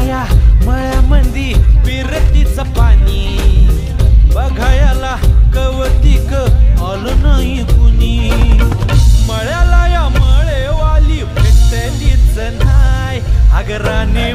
या मळ्यामंदी पिरतीच पाणी बघायला कवतिक आलं नाही कुणी। मळ्याला या मळेवाली भेटलीच नाही अगराने